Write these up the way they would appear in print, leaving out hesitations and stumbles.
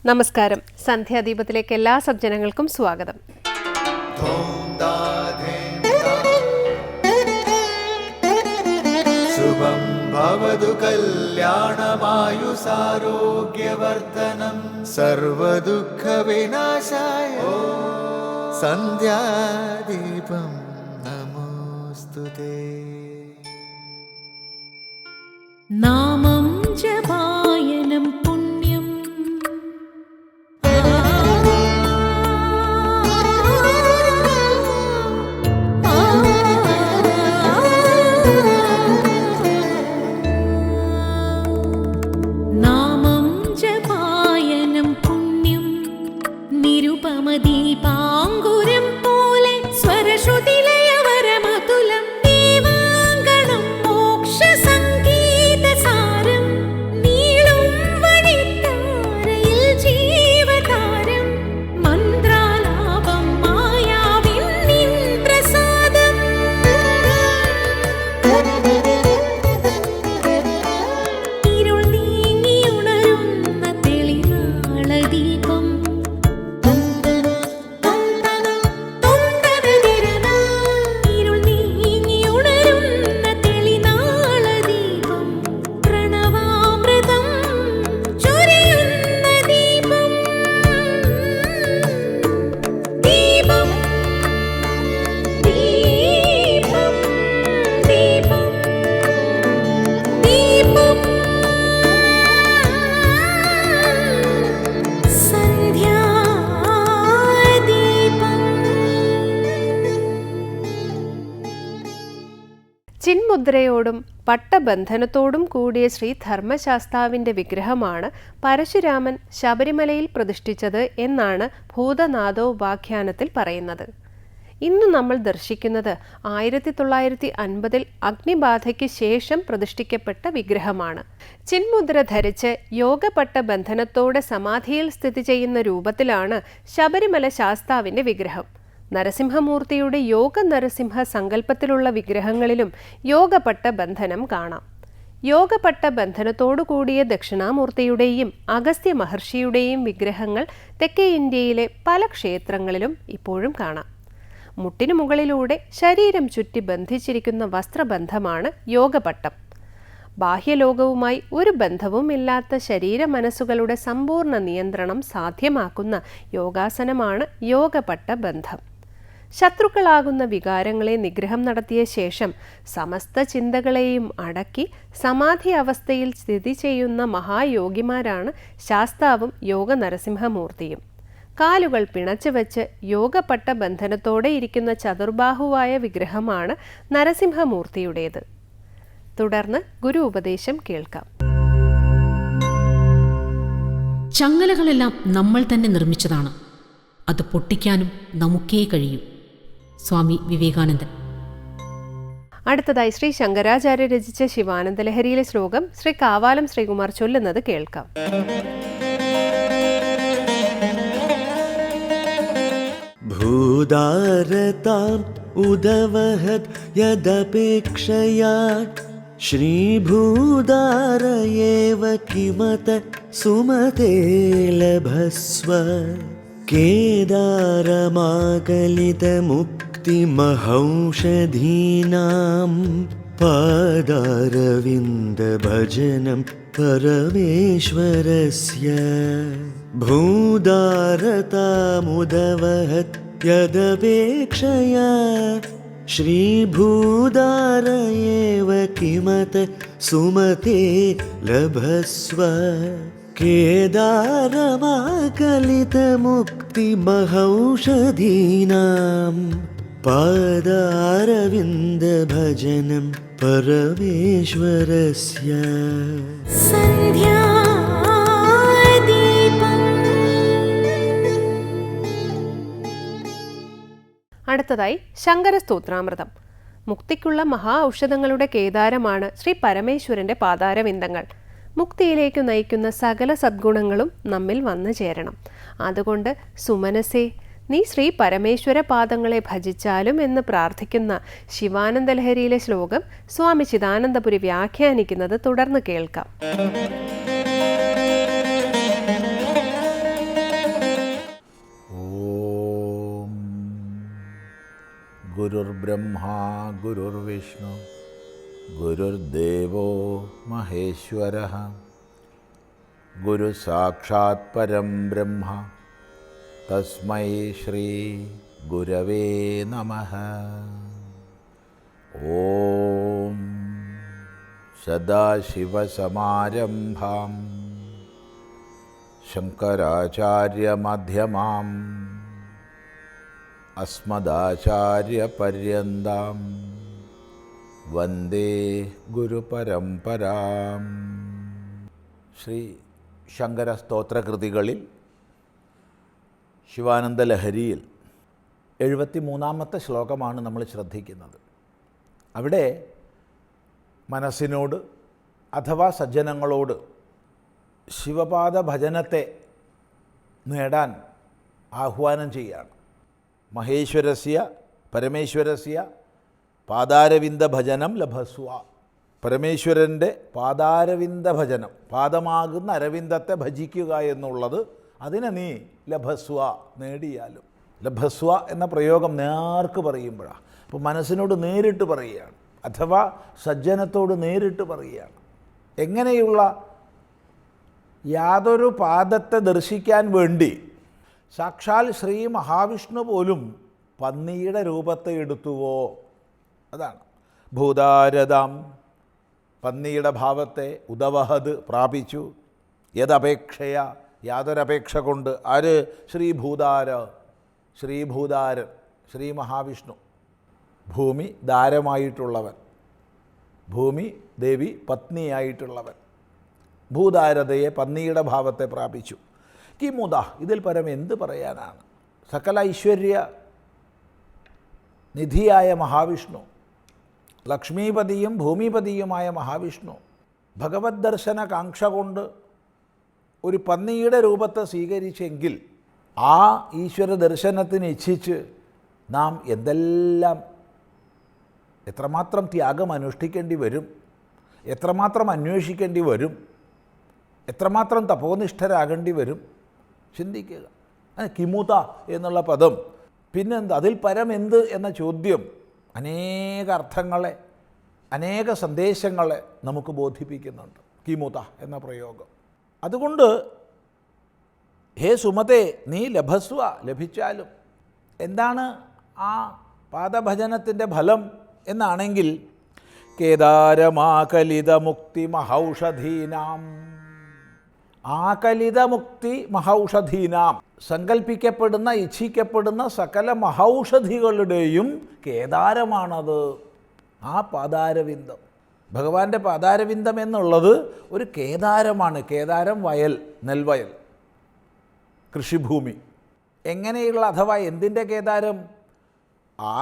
നമസ്കാരം. സന്ധ്യാദീപത്തിലേക്ക് എല്ലാ സജ്ജനങ്ങൾക്കും സ്വാഗതം. ശുഭം ഭവതു കല്യാണമായുസാരോഗ്യവർദ്ധനം സർവദുഃഖ വിനാശായ സന്ധ്യാദീപം നമോസ്തുതേ. നാമം ജപായനം പുണ്യം നാമം ജപായനം പുണ്യം നിരുപമദീപാങ്കുരം പോലെ സ്വരശ്രുതിലയവരമതുലം ദീവാങ്കണം മോക്ഷസംഗീതസാരം നീളും വഴിത്താരയിൽ ജീവതാരം മന്ത്രാലാപം മായാവിൻ നിൻ പ്രസാദം. ഇരുൾ നീങ്ങിയുണരുന്ന തെളിനാളദീപം ഇരുൾ നീങ്ങിയുണരുന്ന തെളിനാളദീപം പ്രണവാമൃതം ചൊരിയുന്ന ദീപം. ദീപം ദീപം ദീപം ദീപം സന്ധ്യാദീപം. ചിന്മുദ്രയോടും പട്ടബന്ധനത്തോടും കൂടിയ ശ്രീ ധർമ്മശാസ്താവിൻ്റെ വിഗ്രഹമാണ് പരശുരാമൻ ശബരിമലയിൽ പ്രതിഷ്ഠിച്ചത് എന്നാണ് ഭൂതനാഥോപാഖ്യാനത്തിൽ പറയുന്നത്. ഇന്ന് നമ്മൾ ദർശിക്കുന്നത് 1950 അഗ്നിബാധയ്ക്ക് ശേഷം പ്രതിഷ്ഠിക്കപ്പെട്ട വിഗ്രഹമാണ്. ചിന്മുദ്ര ധരിച്ച് യോഗപട്ട ബന്ധനത്തോടെ സമാധിയിൽ സ്ഥിതി ചെയ്യുന്ന രൂപത്തിലാണ് ശബരിമല ശാസ്താവിൻ്റെ വിഗ്രഹം. നരസിംഹമൂർത്തിയുടെ യോഗ നരസിംഹ സങ്കല്പത്തിലുള്ള വിഗ്രഹങ്ങളിലും യോഗപട്ട ബന്ധനം കാണാം. യോഗപട്ട ബന്ധനത്തോടു കൂടിയ ദക്ഷിണാമൂർത്തിയുടെയും അഗസ്ത്യ മഹർഷിയുടെയും വിഗ്രഹങ്ങൾ തെക്കേ ഇന്ത്യയിലെ പല ക്ഷേത്രങ്ങളിലും ഇപ്പോഴും കാണാം. മുട്ടിനു മുകളിലൂടെ ശരീരം ചുറ്റി ബന്ധിച്ചിരിക്കുന്ന വസ്ത്രബന്ധമാണ് യോഗപട്ടം. ബാഹ്യലോകവുമായി ഒരു ബന്ധവും ഇല്ലാത്ത ശരീര മനസ്സുകളുടെ സമ്പൂർണ്ണ നിയന്ത്രണം സാധ്യമാക്കുന്ന യോഗാസനമാണ് യോഗപട്ട ബന്ധം. ശത്രുക്കളാകുന്ന വികാരങ്ങളെ നിഗ്രഹം നടത്തിയ ശേഷം സമസ്ത ചിന്തകളെയും അടക്കി സമാധി അവസ്ഥയിൽ സ്ഥിതി ചെയ്യുന്ന മഹായോഗിമാരാണ് ശാസ്താവും യോഗ നരസിംഹമൂർത്തിയും. കാലുകൾ പിണച്ചു വെച്ച് യോഗപട്ട ബന്ധനത്തോടെ ഇരിക്കുന്ന ചതുർബാഹുവായ വിഗ്രഹമാണ് നരസിംഹമൂർത്തിയുടേത്. തുടർന്ന് ഗുരു ഉപദേശം കേൾക്കാം. ചങ്ങലകളെല്ലാം നമ്മൾ തന്നെ നിർമ്മിച്ചതാണ്. അത് പൊട്ടിക്കാനും നമുക്കേ കഴിയൂ. സ്വാമി വിവേകാനന്ദൻ. അടുത്തതായി ശ്രീ ശങ്കരാചാര്യ രചിച്ച ശിവാനന്ദലഹരിയിലെ ശ്ലോകം ശ്രീ കാവാലം ശ്രീകുമാർ ചൊല്ലുന്നത് കേൾക്കാം. ഭൂതാരതാം ഉദവഹത് യദപേക്ഷയാ ശ്രീഭൂതാരയേവ കിമത സുമതേ ലഭസ്വ കേദാരമാകലിതമുക്തിമഹൗഷധീനാം പാദാരവിന്ദഭജനം പരമേശ്വരസ്യ. ഭൂതാരതാമുദവഹത് യദപേക്ഷയാ ശ്രീഭൂതാരയേവ കിമത സുമതേ ലഭസ്വ കേദാരമാകലിതമുക്തിമഹൗഷധീനാം പാദാരവിന്ദഭജനം പരമേശ്വരസ്യ. അടുത്തതായി ശങ്കരസ്തോത്രാമൃതം. മുക്തിക്കുള്ള മഹാ ഔഷധങ്ങളുടെ കേദാരമാണ് ശ്രീ പരമേശ്വരന്റെ പാതാരവിന്ദങ്ങൾ. മുക്തിയിലേക്ക് നയിക്കുന്ന സകല സദ്ഗുണങ്ങളും നമ്മിൽ വന്നു ചേരണം. അതുകൊണ്ട് സുമനസേ, നീ ശ്രീ പരമേശ്വര പാദങ്ങളെ ഭജിച്ചാലും എന്ന് പ്രാർത്ഥിക്കുന്ന ശിവാനന്ദലഹരിയിലെ ശ്ലോകം സ്വാമി ചിദാനന്ദപുരി വ്യാഖ്യാനിക്കുന്നത് തുടർന്ന് കേൾക്കാം. ഗുരുർബ്രഹ്മാ ഗുരുർവിഷ്ണു ഗുരുർദേവോ മഹേശ്വരഃ ഗുരു സാക്ഷാത് പരം ബ്രഹ്മ തസ്മൈ ശ്രീ ഗുരവേ നമഃ. ഓം സദാശിവസമാരംഭാം ശങ്കരാചാര്യമധ്യമാം അസ്മദാചാര്യപര്യന്താം വന്ദേ ഗുരുപരമ്പരാം. ശ്രീ ശങ്കര സ്തോത്രകൃതികളിൽ ശിവാനന്ദ ലഹരിയിൽ 73-ാമത്തെ ശ്ലോകമാണ് നമ്മൾ ശ്രദ്ധിക്കുന്നത്. അവിടെ മനസ്സിനോട് അഥവാ സജ്ജനങ്ങളോട് ശിവപാദ ഭജനത്തെ നേടാൻ ആഹ്വാനം ചെയ്യുകയാണ്. മഹേശ്വരസ്യ പരമേശ്വരസ്യ പാദാരവിന്ദ ഭജനം ലഭസ്വ. പരമേശ്വരൻ്റെ പാദാരവിന്ദ ഭജനം, പാദമാകുന്ന അരവിന്ദത്തെ ഭജിക്കുക എന്നുള്ളത്, അതിനെ നീ ലഭസ്വ നേടിയാലും. ലഭസ്വ എന്ന പ്രയോഗം നേർക്ക് പറയുമ്പോഴാണ്. അപ്പോൾ മനസ്സിനോട് നേരിട്ട് പറയുകയാണ്, അഥവാ സജ്ജനത്തോട് നേരിട്ട് പറയുകയാണ്. എങ്ങനെയുള്ള യാതൊരു പാദത്തെ ദർശിക്കാൻ വേണ്ടി സാക്ഷാൽ ശ്രീ മഹാവിഷ്ണു പോലും പന്നിയുടെ രൂപത്തെ എടുത്തുവോ? അതാണ് ഭൂതാരതാം, പന്നിയുടെ ഭാവത്തെ ഉദവഹത് പ്രാപിച്ചു. യദപേക്ഷയ, യാതൊരപേക്ഷ കൊണ്ട്. ആര്? ശ്രീഭൂതാരൻ, ശ്രീ മഹാവിഷ്ണു, ഭൂമി ദാരമായിട്ടുള്ളവൻ, ഭൂമി ദേവി പത്നിയായിട്ടുള്ളവൻ. ഭൂതാരതയെ, പന്നിയുടെ ഭാവത്തെ പ്രാപിച്ചു. കിമുദ, ഇതിൽ പരം എന്ത് പറയാനാണ്? സകല ഐശ്വര്യ നിധിയായ മഹാവിഷ്ണു, ലക്ഷ്മീപതിയും ഭൂമിപതിയുമായ മഹാവിഷ്ണു ഭഗവത് ദർശന കാംക്ഷ കൊണ്ട് ഒരു പന്നിയുടെ രൂപത്തെ സ്വീകരിച്ചെങ്കിൽ ആ ഈശ്വര ദർശനത്തിന് ഇച്ഛിച്ച് നാം എത്രമാത്രം ത്യാഗം അനുഷ്ഠിക്കേണ്ടി വരും, എത്രമാത്രം അന്വേഷിക്കേണ്ടി വരും, എത്രമാത്രം തപോനിഷ്ഠരാകേണ്ടി വരും, ചിന്തിക്കുക. കിമുത എന്നുള്ള പദം പിന്നെന്ത്, അതിൽ പരം എന്ത് എന്ന ചോദ്യം അനേക അർത്ഥങ്ങളെ, അനേക സന്ദേശങ്ങളെ നമുക്ക് ബോധിപ്പിക്കുന്നുണ്ട് കിമുത എന്ന പ്രയോഗം. അതുകൊണ്ട് ഹേ സുമതേ, നീ ലഭസ്വ, ലഭിച്ചാലും. എന്താണ് ആ പാദഭജനത്തിൻ്റെ ഫലം എന്നാണെങ്കിൽ, കേദാരമാകലിതമുക്തി മഹൗഷധീനാം. ആകലിതമുക്തി മഹൗഷധീനാം, സങ്കല്പിക്കപ്പെടുന്ന ഇച്ഛിക്കപ്പെടുന്ന സകല മഹൗഷധികളുടെയും കേദാരമാണത് ആ പാദാരവിന്ദം. ഭഗവാന്റെ പാദാരവിന്ദം എന്നുള്ളത് ഒരു കേദാരമാണ്. കേദാരം വയൽ, നെൽവയൽ, കൃഷിഭൂമി. എങ്ങനെയുള്ള, അഥവാ എന്തിൻ്റെ കേദാരം?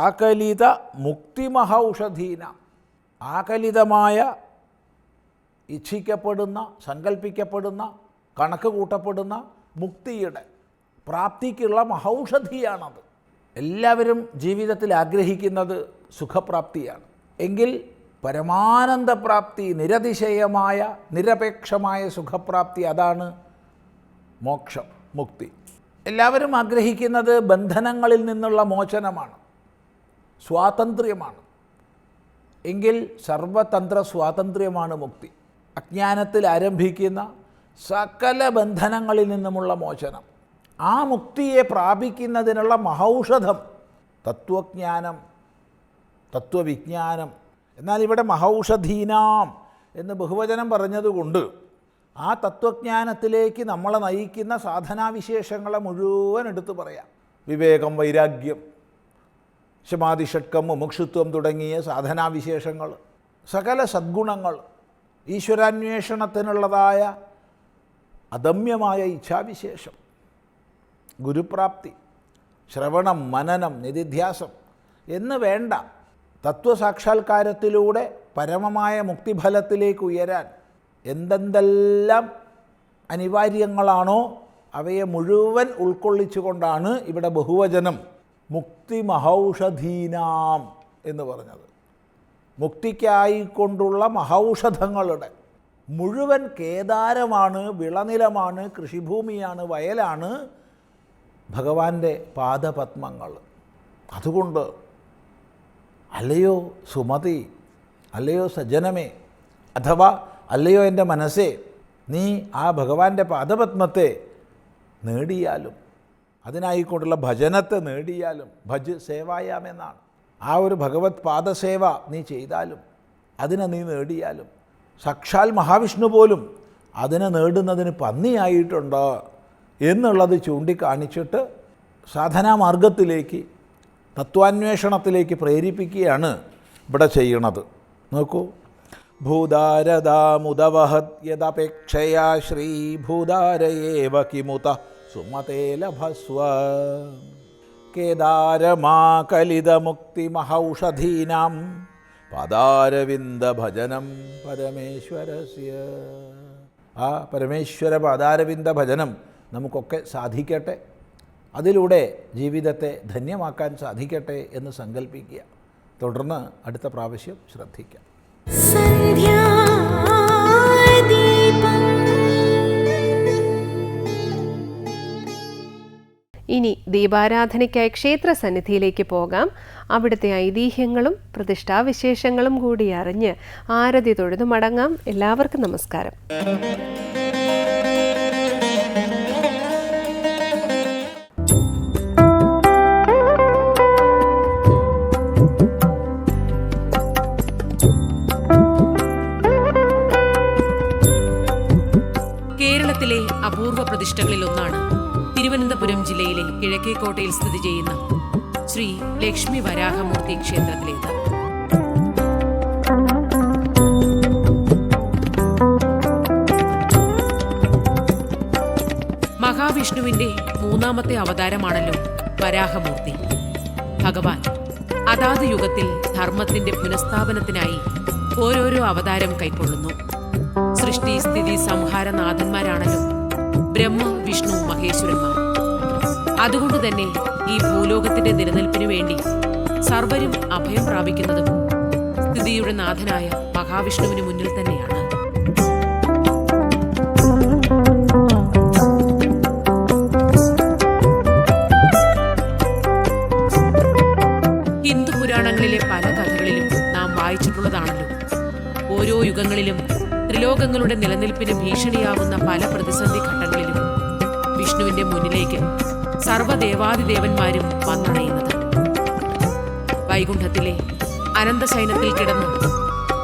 ആകലിത മുക്തിമഹൗഷധീന, ആകലിതമായ, ഇച്ഛിക്കപ്പെടുന്ന, സങ്കല്പിക്കപ്പെടുന്ന, കണക്ക് കൂട്ടപ്പെടുന്ന മുക്തിയുടെ പ്രാപ്തിക്കുള്ള മഹൗഷധിയാണത്. എല്ലാവരും ജീവിതത്തിൽ ആഗ്രഹിക്കുന്നത് സുഖപ്രാപ്തിയാണ്. എങ്കിൽ പരമാനന്ദപ്രാപ്തി, നിരതിശയമായ നിരപേക്ഷമായ സുഖപ്രാപ്തി, അതാണ് മോക്ഷം, മുക്തി. എല്ലാവരും ആഗ്രഹിക്കുന്നത് ബന്ധനങ്ങളിൽ നിന്നുള്ള മോചനമാണ്, സ്വാതന്ത്ര്യമാണ്. എങ്കിൽ സർവതന്ത്ര സ്വാതന്ത്ര്യമാണ് മുക്തി. അജ്ഞാനത്തിൽ ആരംഭിക്കുന്ന സകല ബന്ധനങ്ങളിൽ നിന്നുമുള്ള മോചനം, ആ മുക്തിയെ പ്രാപിക്കുന്നതിനുള്ള മഹൗഷധം തത്വജ്ഞാനം, തത്വവിജ്ഞാനം. എന്നാൽ ഇവിടെ മഹൗഷധീനാം എന്ന് ബഹുവചനം പറഞ്ഞതുകൊണ്ട് ആ തത്വജ്ഞാനത്തിലേക്ക് നമ്മളെ നയിക്കുന്ന സാധനാവിശേഷങ്ങളെ മുഴുവൻ എടുത്തു പറയാം. വിവേകം, വൈരാഗ്യം, ശമാധിഷട്കം, മുമുക്ഷുത്വം തുടങ്ങിയ സാധനാവിശേഷങ്ങൾ, സകല സദ്ഗുണങ്ങൾ, ഈശ്വരാന്വേഷണത്തിനുള്ളതായ അദമ്യമായ ഇച്ഛാവിശേഷം, ഗുരുപ്രാപ്തി, ശ്രവണം, മനനം, നിധിധ്യാസം എന്ന് വേണ്ട തത്വസാക്ഷാത്കാരത്തിലൂടെ പരമമായ മുക്തിഫലത്തിലേക്ക് ഉയരാൻ എന്തെന്തെല്ലാം അനിവാര്യങ്ങളാണോ അവയെ മുഴുവൻ ഉൾക്കൊള്ളിച്ചുകൊണ്ടാണ് ഇവിടെ ബഹുവചനം മുക്തിമഹൗഷധീനാം എന്ന് പറഞ്ഞത്. മുക്തിക്കായിക്കൊണ്ടുള്ള മഹൗഷധങ്ങളുടെ മുഴുവൻ കേദാരമാണ്, വിളനിലമാണ്, കൃഷിഭൂമിയാണ്, വയലാണ് ഭഗവാന്റെ പാദപത്മങ്ങൾ. അതുകൊണ്ട് അല്ലയോ സുമതി, അല്ലയോ സജ്ജനമേ, അഥവാ അല്ലയോ എൻ്റെ മനസ്സേ, നീ ആ ഭഗവാന്റെ പാദപത്മത്തെ നേടിയാലും, അതിനായിക്കൊണ്ടുള്ള ഭജനത്തെ നേടിയാലും, ഭജ് സേവായാമെന്നാണ്. ആ ഒരു ഭഗവത് പാദസേവ നീ ചെയ്താലും, അതിനെ നീ നേടിയാലും, സാക്ഷാൽ മഹാവിഷ്ണു പോലും അതിനെ നേടുന്നതിന് പന്നിയായിട്ടുണ്ട് എന്നുള്ളത് ചൂണ്ടിക്കാണിച്ചിട്ട് സാധനാമാർഗത്തിലേക്ക്, തത്വാന്വേഷണത്തിലേക്ക് പ്രേരിപ്പിക്കുകയാണ് ഇവിടെ ചെയ്യണത്. നോക്കൂ, ഭൂതാരദാമുദവഹത് യദപേക്ഷയാ ശ്രീഭൂതാരയേവ കിമുത സുമതേ ലഭസ്വ കേദാരമാകലിതമുക്തിമഹൗഷധീനാം പാദാരവിന്ദഭജനം പരമേശ്വരസ്യ. ആ പരമേശ്വര പാദാരവിന്ദ ഭജനം നമുക്കൊക്കെ സാധിക്കട്ടെ, അതിലൂടെ ജീവിതത്തെ ധന്യമാക്കാൻ സാധിക്കട്ടെ എന്ന് സങ്കല്പിക്കുക. തുടർന്ന് അടുത്ത പ്രാവശ്യം ശ്രദ്ധിക്കാം. ഇനി ദീപാരാധനയ്ക്കായി ക്ഷേത്ര സന്നിധിയിലേക്ക് പോകാം. അവിടുത്തെ ഐതിഹ്യങ്ങളും പ്രതിഷ്ഠാവിശേഷങ്ങളും കൂടി അറിഞ്ഞ് ആരതി തൊഴുതു മടങ്ങാം. എല്ലാവർക്കും നമസ്കാരം. കേരളത്തിലെ അപൂർവ പ്രതിഷ്ഠകളിലൊന്നാണ് തിരുവനന്തപുരം ജില്ലയിലെ കിഴക്കേക്കോട്ടയിൽ സ്ഥിതി ചെയ്യുന്ന ശ്രീ ലക്ഷ്മി വരാഹമൂർത്തി ക്ഷേത്രത്തിലേത്. മഹാവിഷ്ണുവിന്റെ മൂന്നാമത്തെ അവതാരമാണല്ലോ വരാഹമൂർത്തി. ഭഗവാൻ അതാത് യുഗത്തിൽ ധർമ്മത്തിന്റെ പുനഃസ്ഥാപനത്തിനായി ഓരോരോ അവതാരം കൈക്കൊള്ളുന്നു. സൃഷ്ടി സ്ഥിതി സംഹാരനാഥന്മാരാണല്ലോ ബ്രഹ്മ വിഷ്ണു മഹേശ്വരന്മാർ. അതുകൊണ്ട് തന്നെ ഈ ഭൂലോകത്തിന്റെ നിലനിൽപ്പിനു വേണ്ടി സർവരും അഭയം പ്രാപിക്കുന്നതും സ്ഥിതിയുടെ നാഥനായ മഹാവിഷ്ണുവിന് മുന്നിൽ തന്നെയാണ്. ഹിന്ദു പുരാണങ്ങളിലെ പല കഥകളിലും നാം വായിച്ചിട്ടുള്ളതാണല്ലോ, ഓരോ യുഗങ്ങളിലും ത്രിലോകങ്ങളുടെ നിലനിൽപ്പിന് ഭീഷണിയാവുന്ന പല പ്രതിസന്ധി ഘട്ടങ്ങളിലും വിഷ്ണുവിന്റെ മുന്നിലേക്ക് സർവ്വദേവാദിദേവന്മാരും വന്നണയുന്നത്. വൈകുണ്ഠത്തിലെ അനന്തശയനത്തിൽ കിടന്ന്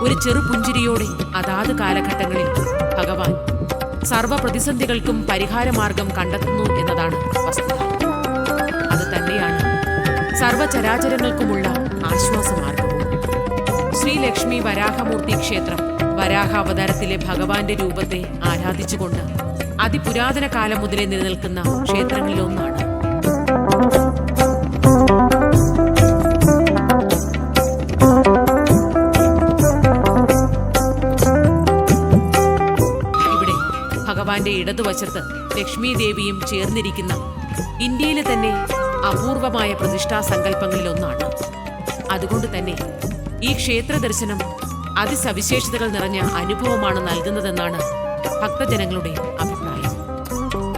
ഒരു ചെറുപുഞ്ചിരിയോടെ അതാത് കാലഘട്ടങ്ങളിൽ ഭഗവാൻ സർവ്വപ്രതിസന്ധികൾക്കും പരിഹാരമാർഗം കണ്ടെത്തുന്നു എന്നതാണ് വസ്തുത. അത് തന്നെയാണ് സർവചരാചരങ്ങൾക്കുമുള്ള ആശ്വാസമാർഗവും. ശ്രീലക്ഷ്മി വരാഹമൂർത്തി ക്ഷേത്രം വരാഹാവതാരത്തിലെ ഭഗവാന്റെ രൂപത്തെ ആരാധിച്ചുകൊണ്ട് അതിപുരാതന കാലം മുതലേ നിലനിൽക്കുന്ന ക്ഷേത്രങ്ങളിലൊന്നാണ്. ഇവിടെ ഭഗവാന്റെ ഇടതുവശത്ത് ലക്ഷ്മി ദേവിയും ചേർന്നിരിക്കുന്ന ഇന്ത്യയിലെ തന്നെ അപൂർവമായ പ്രതിഷ്ഠാ സങ്കല്പങ്ങളിലൊന്നാണ്. അതുകൊണ്ട് തന്നെ ഈ ക്ഷേത്ര ദർശനം അതിസവിശേഷതകൾ നിറഞ്ഞ അനുഭവമാണ് നൽകുന്നതെന്നാണ് ഭക്തജനങ്ങളുടെ അഭിപ്രായം.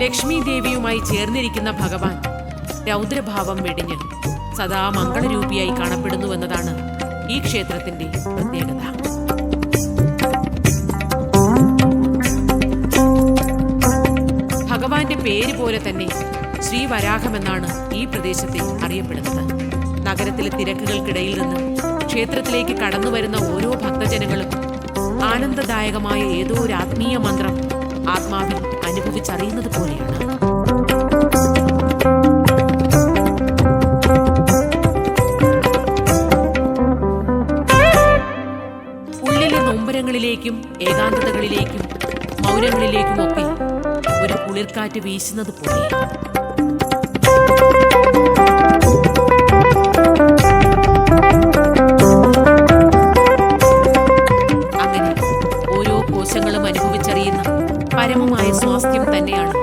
ലക്ഷ്മി ദേവിയുമായി ചേർന്നിരിക്കുന്ന ഭഗവാൻ രൗദ്രഭാവം വെടിഞ്ഞ് സദാ മംഗളരൂപിയായി കാണപ്പെടുന്നുവെന്നതാണ് ഈ ക്ഷേത്രത്തിന്റെ പ്രത്യേകത. ഭഗവാന്റെ പേര് പോലെ തന്നെ ശ്രീവരാഹമെന്നാണ് ഈ പ്രദേശത്തെ അറിയപ്പെടുന്നത്. നഗരത്തിലെ തിരക്കുകൾക്കിടയിൽ നിന്ന് ക്ഷേത്രത്തിലേക്ക് കടന്നുവരുന്ന ഓരോ ഭക്തജനങ്ങളും ആനന്ദദായകമായ ഏതോ ഒരു ആത്മീയ മന്ത്രം ആത്മാവിൽ അനുഭവിച്ചറിയുന്നത് പോലെയാണ്. ഉള്ളിലെ നൊമ്പരങ്ങളിലേക്കും ഏകാന്തതകളിലേക്കും മൗനങ്ങളിലേക്കുമൊക്കെ ഒരു കുളിർക്കാറ്റ് വീശുന്നത് പോലെ. പരമമായ സ്വാസ്ഥ്യം തന്നെയാണ്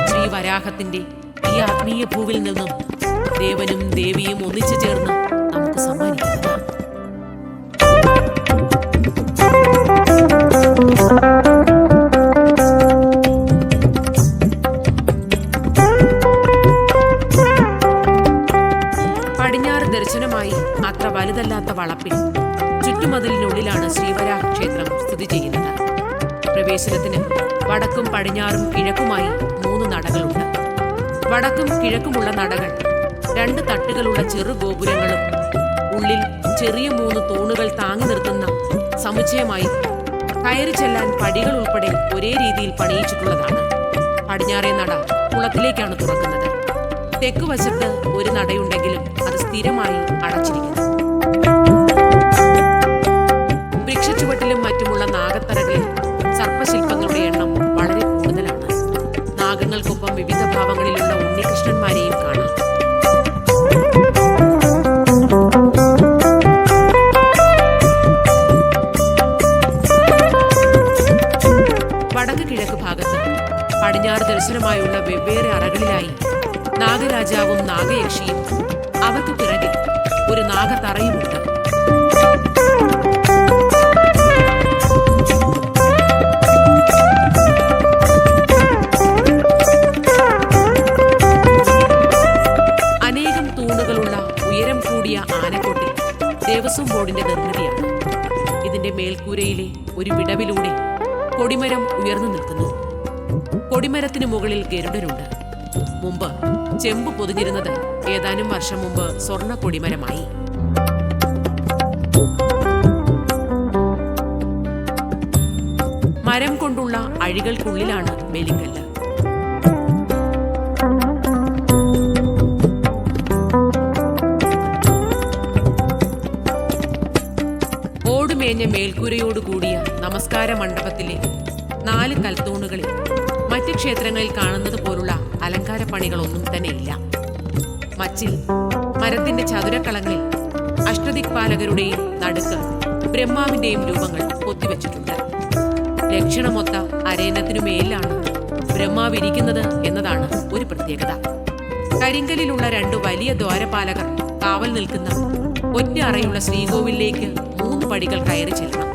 ശ്രീവരാഹത്തിന്റെ ഈ ആത്മീയ ഭൂവിൽ നിന്നും ദേവനും ദേവിയും ഒന്നിച്ചു ചേർന്ന് നമുക്ക് സമ്മാനിക്കുന്നത്. പടിഞ്ഞാറ് ദർശനമായ പൂർണ്ണമായി അത്ര വലുതല്ലാത്ത വളപ്പിൽ ചുറ്റുമതിലിനുള്ളിലാണ് ശ്രീവരാഹ ക്ഷേത്രം സ്ഥിതി ചെയ്യുന്നത്. പ്രവേശനത്തിന് വടക്കും പടിഞ്ഞാറും കിഴക്കുമായി 3 നടകളുണ്ട്. വടക്കും കിഴക്കുമുള്ള നടകൾ 2 തട്ടുകളുള്ള ചെറു ഗോപുരങ്ങളും ഉള്ളിൽ ചെറിയ 3 തൂണുകൾ താങ്ങി നിർത്തുന്ന സമുച്ചയമായി കയറി ചെല്ലാൻ പടികൾ ഉൾപ്പെടെ ഒരേ രീതിയിൽ പണിയിച്ചിട്ടുള്ളതാണ്. പടിഞ്ഞാറേ നട കുളത്തിലേക്കാണ് തുറക്കുന്നത്. തെക്കുവശത്ത് ഒരു നടയുണ്ടെങ്കിലും അത് സ്ഥിരമായി അടച്ചിരിക്കുന്നു. വൃക്ഷച്ചുവട്ടിലും മറ്റുമുള്ള നാഗത്തറകളിൽ സർപ്പശില്പങ്ങളുടെ എണ്ണം വളരെ കൂടുതലാണ്. നാഗങ്ങൾക്കൊപ്പം വിവിധ ഭാവങ്ങളിലുള്ള ഉണ്ണികൃഷ്ണന്മാരെയും കാണാം. വടക്ക് കിഴക്ക് ഭാഗത്ത് പടിഞ്ഞാറ് ദർശനമായുള്ള വെവ്വേറെ അറകളിലായി നാഗരാജാവും നാഗയക്ഷിയും അവർക്ക് പിറകിൽ ഒരു നാഗത്തറയുമുണ്ട്. അനേകം തൂണുകളുള്ള ഉയരം കൂടിയ ആനക്കൊട്ടിൽ ദേവസ്വം ബോർഡിന്റെ നിർമ്മിതിയാണ്. ഇതിന്റെ മേൽക്കൂരയിലെ ഒരു വിടവിലൂടെ കൊടിമരം ഉയർന്നു നിൽക്കുന്നു. കൊടിമരത്തിന് മുകളിൽ ഗരുഡനുണ്ട്. മുമ്പ് ചെമ്പ് പൊതിഞ്ഞിരുന്നത് ഏതാനും വർഷം മുമ്പ് സ്വർണ്ണ കൊടിമരമായി. മരം കൊണ്ടുള്ള അഴികൾക്കുള്ളിലാണ് ബലിക്കല്ല്. ഓടുമേഞ്ഞ മേൽക്കൂരയോടുകൂടിയ നമസ്കാര മണ്ഡപത്തിലെ 4 കൽത്തൂണുകളിൽ മറ്റ് ക്ഷേത്രങ്ങളിൽ കാണുന്നത് പോലുള്ള അലങ്കാര പണികളൊന്നും തന്നെയില്ല. മച്ചിൽ മരത്തിന്റെ ചതുരക്കളങ്ങളിൽ അഷ്ടദിക്പാലകരുടെയും നടുക്ക് ബ്രഹ്മാവിന്റെയും രൂപങ്ങൾ കൊത്തിവെച്ചിട്ടുണ്ട്. ലക്ഷണമൊത്ത അരയന്നത്തിനുമേലാണ് ബ്രഹ്മാവ് ഇരിക്കുന്നത് എന്നതാണ് ഒരു പ്രത്യേകത. കരിങ്കലിലുള്ള 2 വലിയ ദ്വാരപാലകർ കാവൽ നിൽക്കുന്ന ഒറ്റ അറയുള്ള ശ്രീകോവിലേക്ക് 3 പടികൾ കയറി ചെല്ലണം.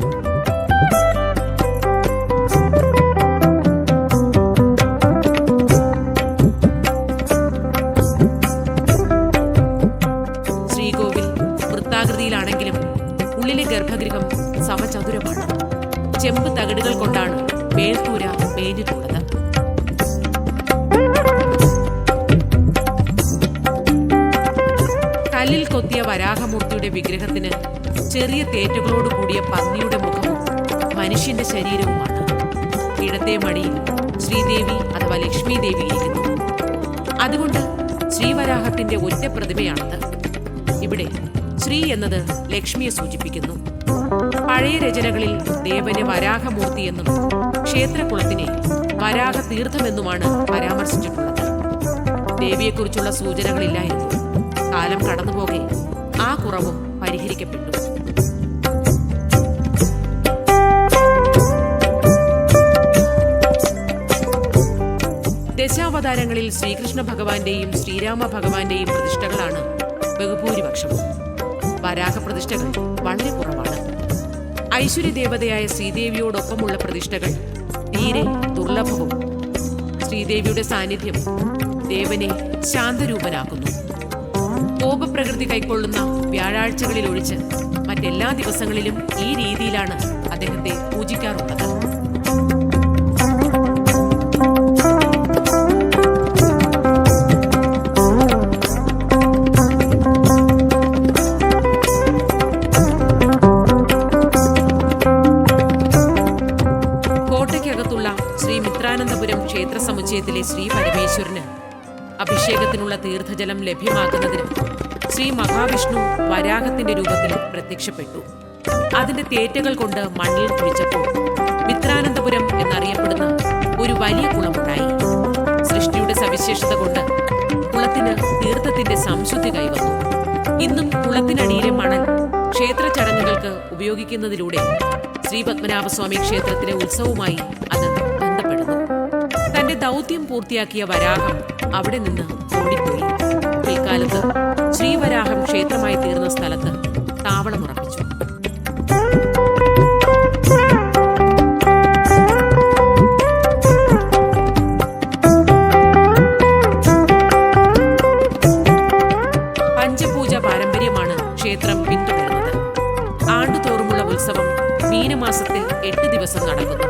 ശ്രീകോവിൽ വൃത്താകൃതിയിലാണെങ്കിലും ഉള്ളിലെ ഗർഭഗൃഹം സമചതുരമാണ്. ചെമ്പ് തകിടുകൾ കൊണ്ടാണ് മേൽക്കൂര മേഞ്ഞിട്ടുള്ളത്. കല്ലിൽ കൊത്തിയ വരാഹമൂർത്തിയുടെ വിഗ്രഹത്തിന് ചെറിയ തേറ്റുകളോട് കൂടിയ പന്നിയുടെ മുഖവും മനുഷ്യന്റെ ശരീരവുമാണ്. ഇടത്തെ മടിയിൽ ശ്രീദേവി അഥവാ ലക്ഷ്മി ദേവി ഇരിക്കുന്നു. അതുകൊണ്ട് ശ്രീവരാഹത്തിന്റെ ഒറ്റ പ്രതിമയാണത്. ഇവിടെ ശ്രീ എന്നത് ലക്ഷ്മിയെ സൂചിപ്പിക്കുന്നു. പഴയ രചനകളിൽ ദേവനെ വരാഹമൂർത്തി എന്നും ക്ഷേത്രകുളത്തിനെ വരാഹ തീർത്ഥമെന്നുമാണ് പരാമർശിച്ചിട്ടുള്ളത്. ദേവിയെക്കുറിച്ചുള്ള സൂചനകളില്ലായിരുന്നു. കാലം കടന്നുപോകെ ആ കുറവും പരിഹരിക്കപ്പെട്ടു. ദശാവതാരങ്ങളിൽ ശ്രീകൃഷ്ണ ഭഗവാന്റെയും ശ്രീരാമ ഭഗവാന്റെയും പ്രതിഷ്ഠകളാണ് ബഹുഭൂരിപക്ഷവും. വരാഹ പ്രതിഷ്ഠകൾ വളരെ കുറവാണ്. ഐശ്വര്യദേവതയായ ശ്രീദേവിയോടൊപ്പമുള്ള പ്രതിഷ്ഠകൾ തീരെ ദുർലഭവും. ശ്രീദേവിയുടെ സാന്നിധ്യം ദേവനെ ശാന്തരൂപനാക്കുന്നു. കോപപ്രകൃതി കൈക്കൊള്ളുന്ന വ്യാഴാഴ്ചകളിൽ ഒഴിച്ച് മറ്റെല്ലാ ദിവസങ്ങളിലും ഈ രീതിയിലാണ് അദ്ദേഹത്തെ പൂജിക്കാറുള്ളത്. കോട്ടയ്ക്കകത്തുള്ള ശ്രീ മിത്രാനന്തപുരം ക്ഷേത്ര സമുച്ചയത്തിലെ ശ്രീ പരമേശ്വരന് അഭിഷേകത്തിനുള്ള തീർത്ഥജലം ലഭ്യമാക്കുന്നതിന് ശ്രീ മഹാവിഷ്ണു വരാഹത്തിന്റെ രൂപത്തിൽ പ്രത്യക്ഷപ്പെട്ടു. അതിന്റെ തേറ്റകൾ കൊണ്ട് മണ്ണിൽ കുഴിച്ചപ്പോൾ മിത്രാനന്തപുരം എന്നറിയപ്പെടുന്ന ഒരു വലിയ കുളമുണ്ടായി. സൃഷ്ടിയുടെ സവിശേഷത കൊണ്ട് കുളത്തിന് തീർത്ഥത്തിന്റെ സംശുദ്ധി കൈവന്നു. ഇന്നും കുളത്തിനടിയിലെ മണൽ ക്ഷേത്ര ചടങ്ങുകൾക്ക് ഉപയോഗിക്കുന്നതിലൂടെ ശ്രീ പത്മനാഭസ്വാമി ക്ഷേത്രത്തിലെ ഉത്സവവുമായി അത് ബന്ധപ്പെടുന്നു. തന്റെ ദൗത്യം പൂർത്തിയാക്കിയ വരാഹം അവിടെ നിന്ന് ഓടിപ്പോയി. പിൽക്കാലത്ത് ശ്രീവരാഹം ക്ഷേത്രമായി തീർന്ന സ്ഥലത്ത് താവളമുറപ്പിച്ചു. പഞ്ചപൂജ പാരമ്പര്യമാണ് ദിവസം നടക്കുന്നു.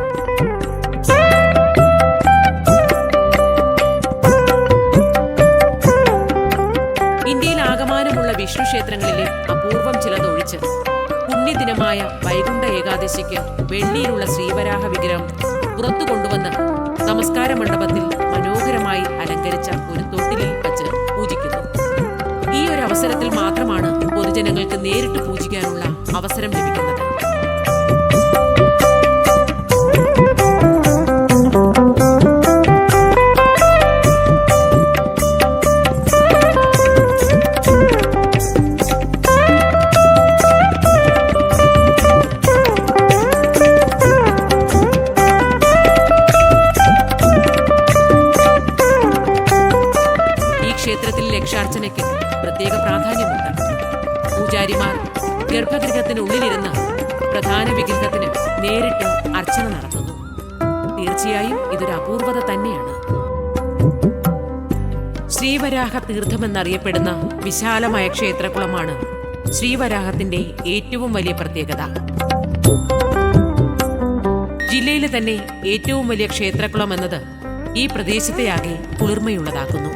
ഇന്ത്യയിൽ ആകമാനമുള്ള വിഷ്ണു ക്ഷേത്രങ്ങളിലെ അപൂർവം ചിലതൊഴിച്ച് പുണ്യദിനമായ വൈകുണ്ഠ ഏകാദശിക്ക് വെള്ളിയിലുള്ള ശ്രീവരാഹ വിഗ്രഹം പുറത്തു കൊണ്ടുവന്ന് നമസ്കാര മണ്ഡപത്തിൽ മനോഹരമായി അലങ്കരിച്ച ഒരു തൊട്ടിലിൽ വച്ച് പൂജിക്കുന്നു. ഈ ഒരു അവസരത്തിൽ മാത്രമാണ് പൊതുജനങ്ങൾക്ക് നേരിട്ട് പൂജിക്കാനുള്ള അവസരം ലഭിക്കുന്നത്. ക്ഷേത്രത്തിൽ ലക്ഷാർച്ചനയ്ക്ക് പ്രത്യേക പ്രാധാന്യമുണ്ട്. പൂജാരിമാർ ഗർഭഗൃഹത്തിനുള്ളിലിരുന്ന് പ്രധാന വിഗ്രഹത്തിന് നേരിട്ട് അർച്ചന നടത്തുന്നു. തീർച്ചയായും ഇതൊരു അപൂർവത തന്നെയാണ്. ശ്രീവരാഹ തീർത്ഥമെന്നറിയപ്പെടുന്ന വിശാലമായ ക്ഷേത്രകുളമാണ് ശ്രീവരാഹത്തിന്റെ ഏറ്റവും വലിയ പ്രത്യേകത. ജില്ലയിലെ തന്നെ ഏറ്റവും വലിയ ക്ഷേത്രകുളം എന്നത് ഈ പ്രദേശത്തെയാകെ കുളിർമയുള്ളതാക്കുന്നു.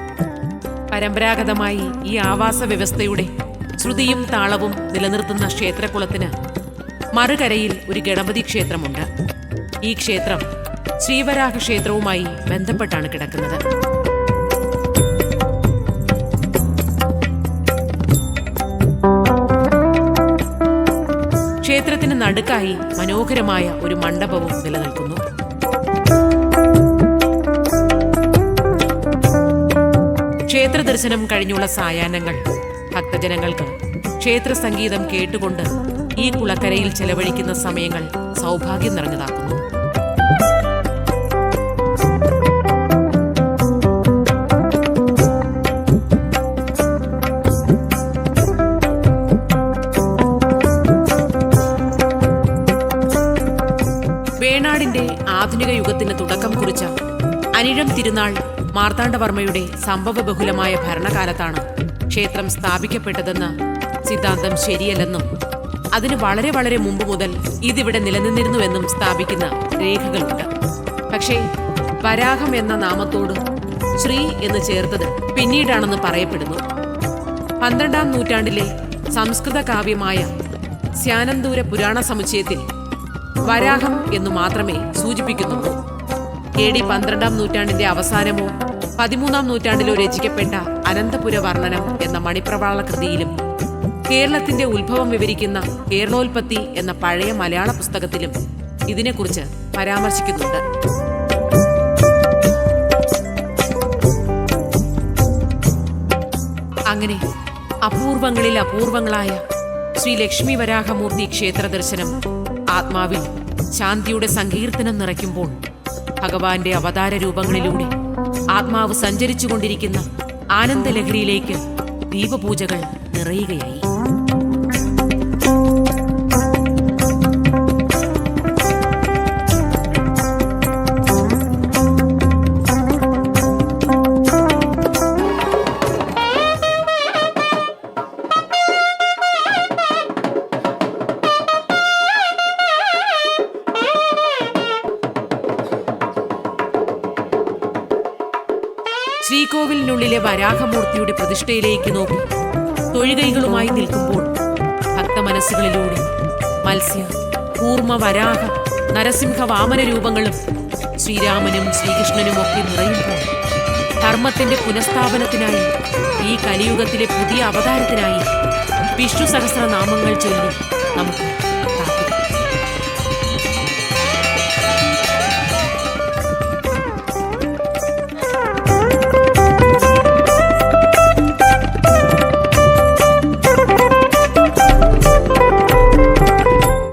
പരമ്പരാഗതമായി ഈ ആവാസ വ്യവസ്ഥയുടെ ശ്രുതിയും താളവും നിലനിർത്തുന്ന ക്ഷേത്രകുളത്തിന് മറുകരയിൽ ഒരു ഗണപതി ക്ഷേത്രമുണ്ട്. ഈ ക്ഷേത്രം ശ്രീവരാഹ ക്ഷേത്രവുമായി ബന്ധപ്പെട്ടാണ് കിടക്കുന്നത്. ക്ഷേത്രത്തിന് നടുക്കായി മനോഹരമായ ഒരു മണ്ഡപവും നിലനിൽക്കുന്നു. ക്ഷേത്ര ദർശനം കഴിഞ്ഞുള്ള സായാഹ്നങ്ങൾ ഭക്തജനങ്ങൾക്ക് ക്ഷേത്ര സംഗീതം കേട്ടുകൊണ്ട് ഈ കുളക്കരയിൽ ചെലവഴിക്കുന്ന സമയങ്ങൾ സൗഭാഗ്യം നിറഞ്ഞതാക്കുന്നു. വേണാടിന്റെ ആധുനിക യുഗത്തിന് തുടക്കം കുറിച്ച അനിഴം തിരുനാൾ മാർത്താണ്ഡവർമ്മയുടെ സംഭവബഹുലമായ ഭരണകാലത്താണ് ക്ഷേത്രം സ്ഥാപിക്കപ്പെട്ടതെന്ന സിദ്ധാന്തം ശരിയല്ലെന്നും അതിന് വളരെ വളരെ മുമ്പ് മുതൽ ഇതിവിടെ നിലനിന്നിരുന്നുവെന്നും സ്ഥാപിക്കുന്ന രേഖകളുണ്ട്. പക്ഷേ വരാഹം എന്ന നാമത്തോട് ശ്രീ എന്ന് ചേർത്തത് പിന്നീടാണെന്ന് പറയപ്പെടുന്നു. 12-ാം നൂറ്റാണ്ടിലെ സംസ്കൃത കാവ്യമായ സ്യാനന്തൂര പുരാണ സമുച്ചയത്തിൽ വരാഹം എന്നു മാത്രമേ സൂചിപ്പിക്കുന്നുള്ളൂ. AD 12-ാം നൂറ്റാണ്ടിന്റെ അവസാനമോ 13-ാം നൂറ്റാണ്ടിലോ രചിക്കപ്പെട്ട അനന്തപുര വർണ്ണനം എന്ന മണിപ്രവാള കൃതിയിലും കേരളത്തിന്റെ ഉത്ഭവം വിവരിക്കുന്ന കേരളോൽപത്തി എന്ന പഴയ മലയാള പുസ്തകത്തിലും ഇതിനെക്കുറിച്ച് പരാമർശിക്കുന്നുണ്ട്. അങ്ങനെ അപൂർവങ്ങളിൽ അപൂർവങ്ങളായ ശ്രീ ലക്ഷ്മി വരാഹമൂർത്തി ക്ഷേത്ര ദർശനം ആത്മാവിൽ ശാന്തിയുടെ സങ്കീർത്തനം നിറയ്ക്കുമ്പോൾ ഭഗവാന്റെ അവതാര രൂപങ്ങളിലൂടെ ആത്മാവ് സഞ്ചരിച്ചുകൊണ്ടിരിക്കുന്ന ആനന്ദലഹരിയിലേക്ക് ദീപപൂജകൾ നിറയുകയായി. ശ്രീകോവിലിനുള്ളിലെ വരാഹമൂർത്തിയുടെ പ്രതിഷ്ഠയിലേക്ക് നോക്കി തൊഴുകൈകളുമായി നിൽക്കുമ്പോൾ ഭക്തമനസ്സുകളിലൂടെ മത്സ്യ, കൂർമ്മ, വരാഹ, നരസിംഹ, വാമന രൂപങ്ങളും ശ്രീരാമനും ശ്രീകൃഷ്ണനുമൊക്കെ നിറയുമ്പോൾ ധർമ്മത്തിന്റെ പുനഃസ്ഥാപനത്തിനായി ഈ കലിയുഗത്തിലെ പുതിയ അവതാരത്തിനായി വിഷ്ണു സഹസ്രനാമങ്ങൾ ചൊല്ലി നമുക്ക്